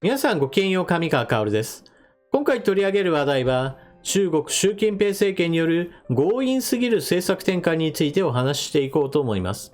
皆さんごきげんよう、上川薫です。今回取り上げる話題は、中国習近平政権による強引すぎる政策転換についてお話ししていこうと思います。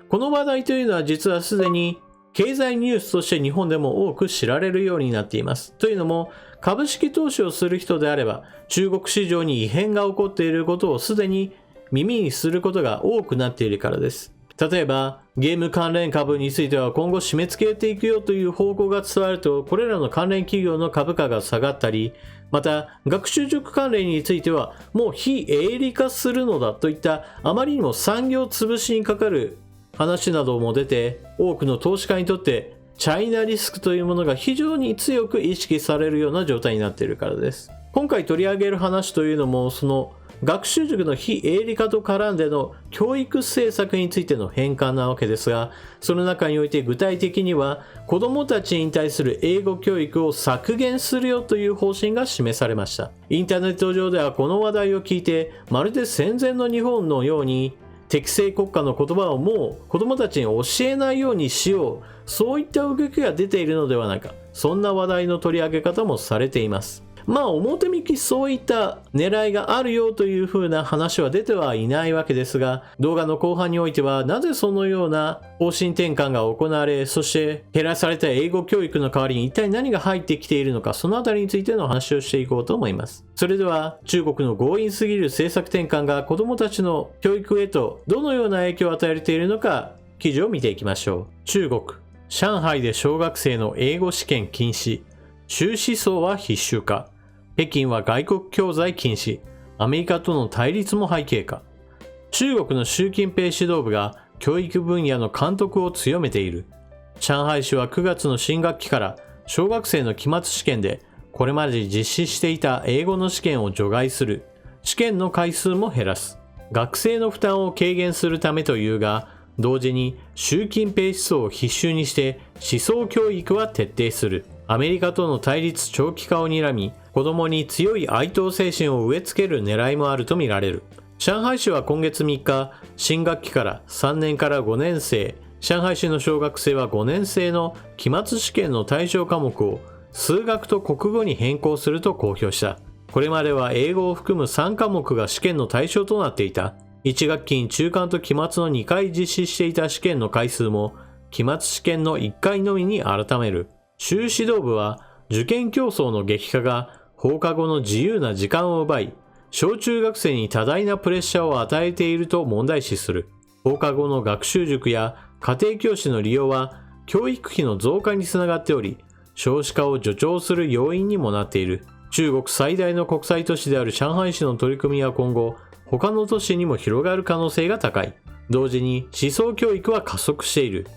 この話題というのは実はすでに経済ニュースとして日本でも多く知られるようになっています。というのも、株式投資をする人であれば、中国市場に異変が起こっていることをすでに耳にすることが多くなっているからです。例えば、ゲーム関連株については今後締め付けていくよという報告が伝わると、これらの関連企業の株価が下がったり、また、学習塾関連については、もう非営利化するのだといった、あまりにも産業潰しにかかる話なども出て、多くの投資家にとって、チャイナリスクというものが非常に強く意識されるような状態になっているからです。今回取り上げる話というのも、その学習塾の非営利化と絡んでの教育政策についての変換なわけですが、その中において具体的には子どもたちに対する英語教育を削減するよという方針が示されました。インターネット上ではこの話題を聞いて、まるで戦前の日本のように適正国家の言葉をもう子どもたちに教えないようにしよう、そういった動きが出ているのではないか、そんな話題の取り上げ方もされています。表向きそういった狙いがあるよという風な話は出てはいないわけですが、動画の後半においてはなぜそのような方針転換が行われ、そして減らされた英語教育の代わりに一体何が入ってきているのか、そのあたりについての話をしていこうと思います。それでは中国の強引すぎる政策転換が子どもたちの教育へとどのような影響を与えているのか、記事を見ていきましょう。中国、上海で小学生の英語試験禁止、修士層は必修化。北京は外国教材禁止。アメリカとの対立も背景か。中国の習近平指導部が教育分野の監督を強めている。上海市は9月の新学期から小学生の期末試験でこれまで実施していた英語の試験を除外する。試験の回数も減らす。学生の負担を軽減するためというが、同時に習近平思想を必修にして思想教育は徹底する。アメリカとの対立長期化を睨み、子供に強い愛党精神を植え付ける狙いもあるとみられる。上海市は今月3日、新学期から3年から5年生、上海市の小学生は5年生の期末試験の対象科目を数学と国語に変更すると公表した。これまでは英語を含む3科目が試験の対象となっていた。1学期に中間と期末の2回実施していた試験の回数も期末試験の1回のみに改める。州指導部は受験競争の激化が放課後の自由な時間を奪い、小中学生に多大なプレッシャーを与えていると問題視する。放課後の学習塾や家庭教師の利用は教育費の増加につながっており、少子化を助長する要因にもなっている。中国最大の国際都市である上海市の取り組みは今後、他の都市にも広がる可能性が高い。同時に思想教育は加速している。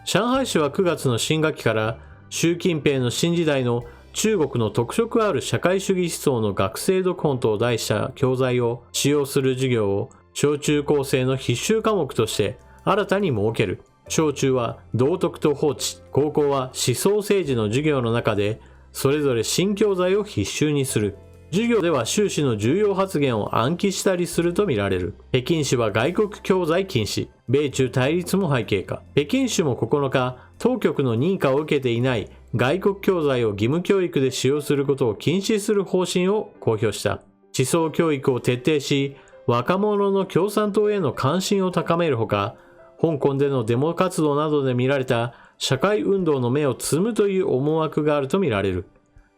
上海市は9月の新学期から習近平の新時代の中国の特色ある社会主義思想の学生読本と題した教材を使用する授業を小中高生の必修科目として新たに設ける。小中は道徳と法治、高校は思想政治の授業の中でそれぞれ新教材を必修にする。授業では習氏の重要発言を暗記したりするとみられる。北京市は外国教材禁止。米中対立も背景か。北京市も9日、当局の認可を受けていない外国教材を義務教育で使用することを禁止する方針を公表した。思想教育を徹底し、若者の共産党への関心を高めるほか、香港でのデモ活動などで見られた社会運動の芽を摘むという思惑があるとみられる。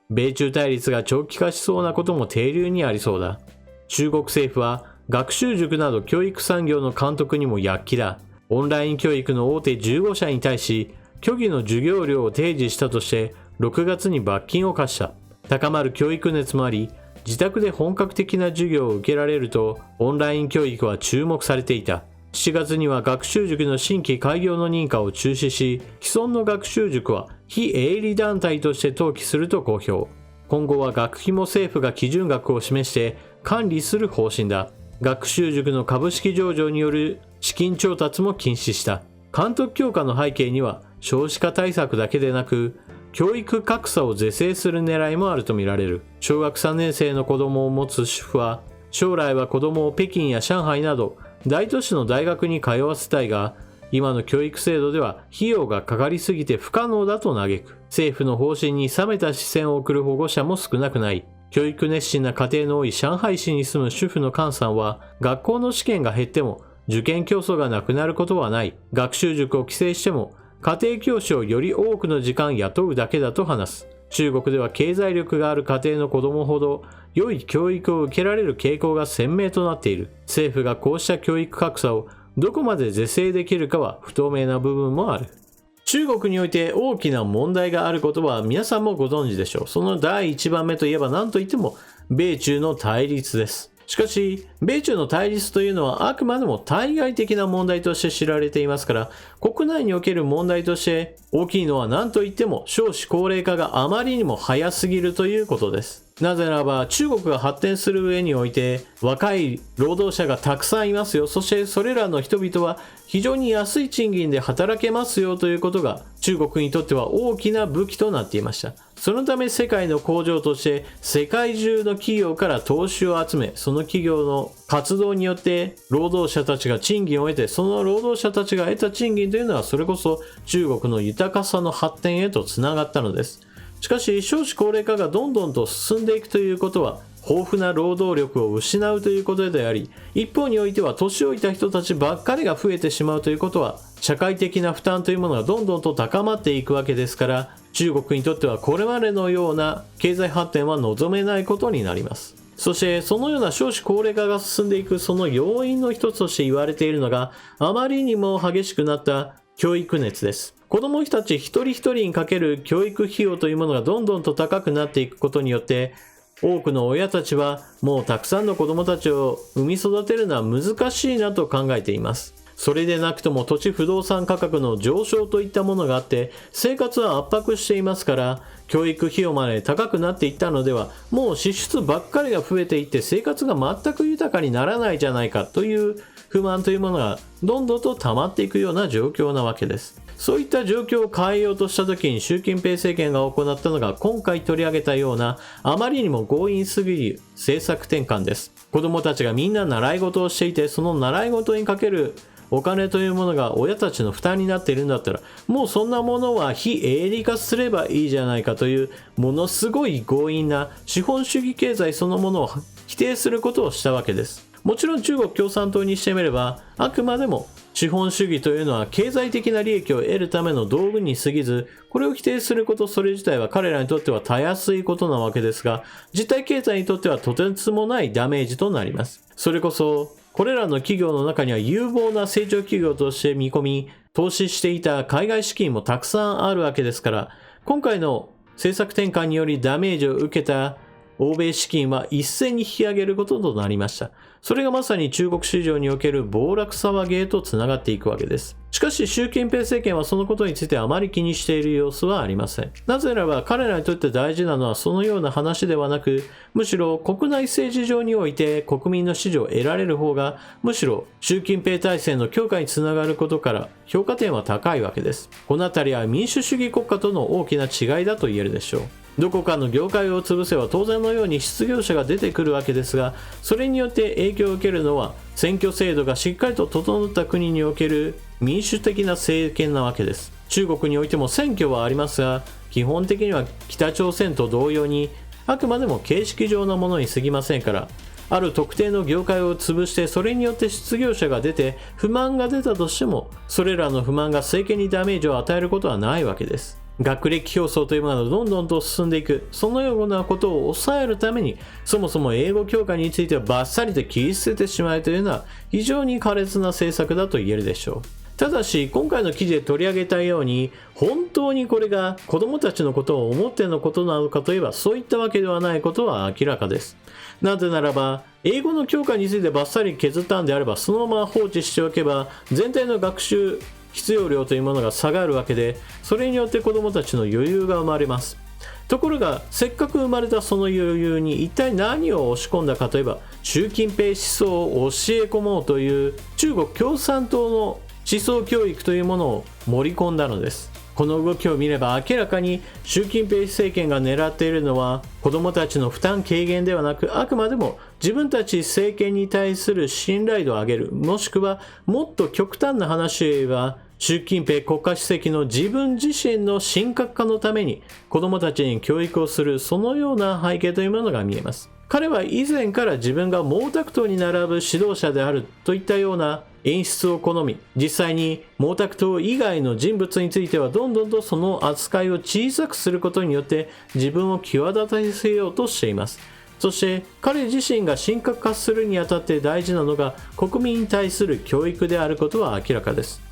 米中対立が長期化しそうなことも底流にありそうだ。中国政府は学習塾など教育産業の監督にも躍起だ。オンライン教育の大手15社に対し、虚偽の授業料を提示したとして6月に罰金を課した。高まる教育熱もあり、自宅で本格的な授業を受けられるとオンライン教育は注目されていた。7月には学習塾の新規開業の認可を中止し、既存の学習塾は非営利団体として登記すると公表。今後は学費も政府が基準額を示して管理する方針だ。学習塾の株式上場による資金調達も禁止した。監督強化の背景には少子化対策だけでなく、教育格差を是正する狙いもあるとみられる。小学3年生の子供を持つ主婦は、将来は子供を北京や上海など大都市の大学に通わせたいが、今の教育制度では費用がかかりすぎて不可能だと嘆く。政府の方針に冷めた視線を送る保護者も少なくない。教育熱心な家庭の多い上海市に住む主婦の菅さんは、学校の試験が減っても受験競争がなくなることはない。学習塾を規制しても家庭教師をより多くの時間雇うだけだと話す。中国では経済力がある家庭の子供ほど良い教育を受けられる傾向が鮮明となっている。政府がこうした教育格差をどこまで是正できるかは不透明な部分もある。中国において大きな問題があることは皆さんもご存知でしょう。その第1番目といえば何といっても米中の対立です。しかし、米中の対立というのはあくまでも対外的な問題として知られていますから、国内における問題として大きいのは何といっても少子高齢化があまりにも早すぎるということです。なぜならば中国が発展する上において若い労働者がたくさんいますよ。そしてそれらの人々は非常に安い賃金で働けますよということが中国にとっては大きな武器となっていました。そのため世界の工場として世界中の企業から投資を集め、その企業の活動によって労働者たちが賃金を得て、その労働者たちが得た賃金というのはそれこそ中国の豊かさの発展へとつながったのです。しかし少子高齢化がどんどんと進んでいくということは豊富な労働力を失うということであり、一方においては年老いた人たちばっかりが増えてしまうということは社会的な負担というものがどんどんと高まっていくわけですから、中国にとってはこれまでのような経済発展は望めないことになります。そしてそのような少子高齢化が進んでいくその要因の一つとして言われているのが、あまりにも激しくなった教育熱です。子供たち一人一人にかける教育費用というものがどんどんと高くなっていくことによって、多くの親たちはもうたくさんの子供たちを産み育てるのは難しいなと考えています。それでなくとも土地不動産価格の上昇といったものがあって生活は圧迫していますから、教育費用まで高くなっていったのではもう支出ばっかりが増えていって生活が全く豊かにならないじゃないかという不満というものがどんどんと溜まっていくような状況なわけです。そういった状況を変えようとした時に習近平政権が行ったのが今回取り上げたようなあまりにも強引すぎる政策転換です。子供たちがみんな習い事をしていて、その習い事にかけるお金というものが親たちの負担になっているんだったら、もうそんなものは非営利化すればいいじゃないかというものすごい強引な資本主義経済そのものを否定することをしたわけです。もちろん中国共産党にしてみればあくまでも資本主義というのは経済的な利益を得るための道具に過ぎず、これを否定することそれ自体は彼らにとってはたやすいことなわけですが、実体経済にとってはとてつもないダメージとなります。それこそこれらの企業の中には有望な成長企業として見込み投資していた海外資金もたくさんあるわけですから、今回の政策転換によりダメージを受けた欧米資金は一斉に引き上げることとなりました。それがまさに中国市場における暴落騒ぎへとつながっていくわけです。しかし習近平政権はそのことについてあまり気にしている様子はありません。なぜならば彼らにとって大事なのはそのような話ではなく、むしろ国内政治上において国民の支持を得られる方がむしろ習近平体制の強化につながることから評価点は高いわけです。このあたりは民主主義国家との大きな違いだと言えるでしょう。どこかの業界を潰せば当然のように失業者が出てくるわけですが、それによって影響を受けるのは選挙制度がしっかりと整った国における民主的な政権なわけです。中国においても選挙はありますが、基本的には北朝鮮と同様にあくまでも形式上のものに過ぎませんから、ある特定の業界を潰してそれによって失業者が出て不満が出たとしても、それらの不満が政権にダメージを与えることはないわけです。学歴競争というものがどんどんと進んでいく、そのようなことを抑えるためにそもそも英語教科についてはバッサリと切り捨ててしまえというのは非常に苛烈な政策だと言えるでしょう。ただし今回の記事で取り上げたように本当にこれが子供たちのことを思ってのことなのかといえばそういったわけではないことは明らかです。なぜならば英語の教科についてバッサリ削ったんであればそのまま放置しておけば全体の学習必要量というものが下がるわけで、それによって子どもたちの余裕が生まれます。ところがせっかく生まれたその余裕に一体何を押し込んだかといえば習近平思想を教え込もうという中国共産党の思想教育というものを盛り込んだのです。この動きを見れば明らかに習近平政権が狙っているのは子どもたちの負担軽減ではなく、あくまでも自分たち政権に対する信頼度を上げる、もしくはもっと極端な話を言えば習近平国家主席の自分自身の神格化のために子どもたちに教育をする、そのような背景というものが見えます。彼は以前から自分が毛沢東に並ぶ指導者であるといったような演出を好み、実際に毛沢東以外の人物についてはどんどんとその扱いを小さくすることによって自分を際立たせようとしています。そして彼自身が神格化するにあたって大事なのが国民に対する教育であることは明らかです。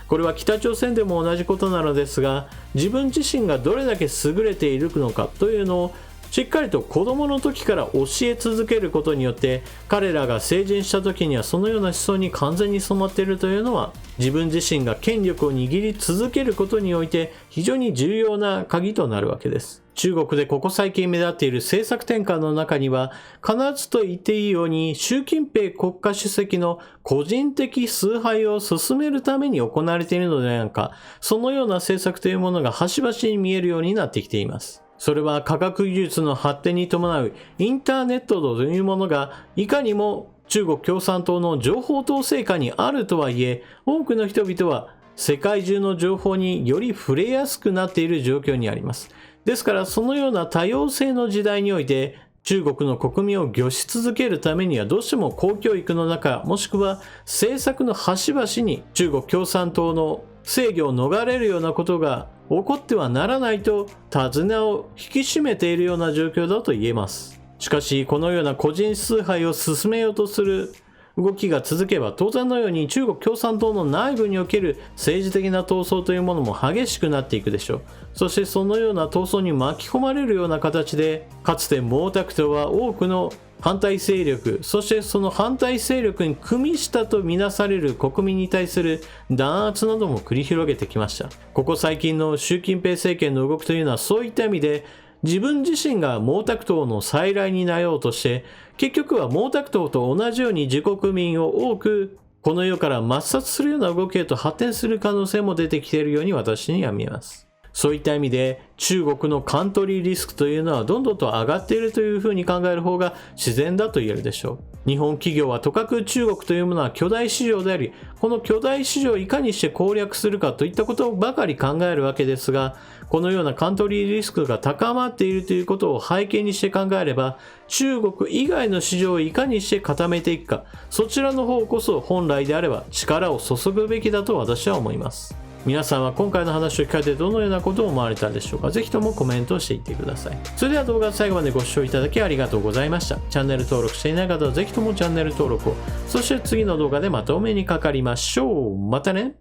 これは北朝鮮でも同じことなのですが、自分自身がどれだけ優れているのかというのをしっかりと子供の時から教え続けることによって、彼らが成人した時にはそのような思想に完全に染まっているというのは、自分自身が権力を握り続けることにおいて非常に重要な鍵となるわけです。中国でここ最近目立っている政策転換の中には、必ずと言っていいように習近平国家主席の個人的崇拝を進めるために行われているのではないか、そのような政策というものが端々に見えるようになってきています。それは科学技術の発展に伴うインターネットというものがいかにも中国共産党の情報統制下にあるとはいえ、多くの人々は世界中の情報により触れやすくなっている状況にあります。ですからそのような多様性の時代において、中国の国民を御し続けるためにはどうしても公教育の中、もしくは政策の端々に中国共産党の制御を逃れるようなことが起こってはならないと手綱を引き締めているような状況だと言えます。しかしこのような個人崇拝を進めようとする動きが続けば、当然のように中国共産党の内部における政治的な闘争というものも激しくなっていくでしょう。そしてそのような闘争に巻き込まれるような形で、かつて毛沢東は多くの反対勢力、そしてその反対勢力に組みしたとみなされる国民に対する弾圧なども繰り広げてきました。ここ最近の習近平政権の動きというのはそういった意味で、自分自身が毛沢東の再来になろうとして、結局は毛沢東と同じように自国民を多くこの世から抹殺するような動きへと発展する可能性も出てきているように私には見えます。そういった意味で中国のカントリーリスクというのはどんどんと上がっているというふうに考える方が自然だと言えるでしょう。日本企業はとかく中国というものは巨大市場であり、この巨大市場をいかにして攻略するかといったことばかり考えるわけですが、このようなカントリーリスクが高まっているということを背景にして考えれば、中国以外の市場をいかにして固めていくか、そちらの方こそ本来であれば力を注ぐべきだと私は思います。皆さんは今回の話を聞かれてどのようなことを思われたでしょうか。ぜひともコメントしていってください。それでは動画の最後までご視聴いただきありがとうございました。チャンネル登録していない方はぜひともチャンネル登録を。そして次の動画でまたお目にかかりましょう。またね。